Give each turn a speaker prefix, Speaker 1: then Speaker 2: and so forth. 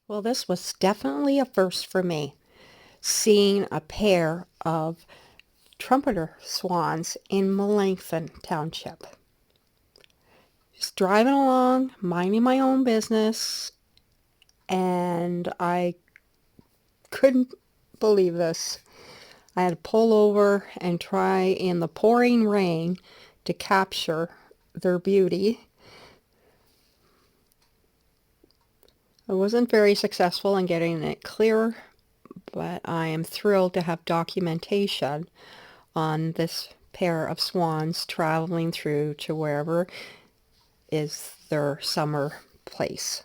Speaker 1: Well, this was definitely a first for me, seeing a pair of trumpeter swans in Melanchthon Township. Just driving along, minding my own business, and I couldn't believe this. I had to pull over and try in the pouring rain to capture their beauty. I wasn't very successful in getting it clear, but I am thrilled to have documentation on this pair of swans traveling through to wherever is their summer place.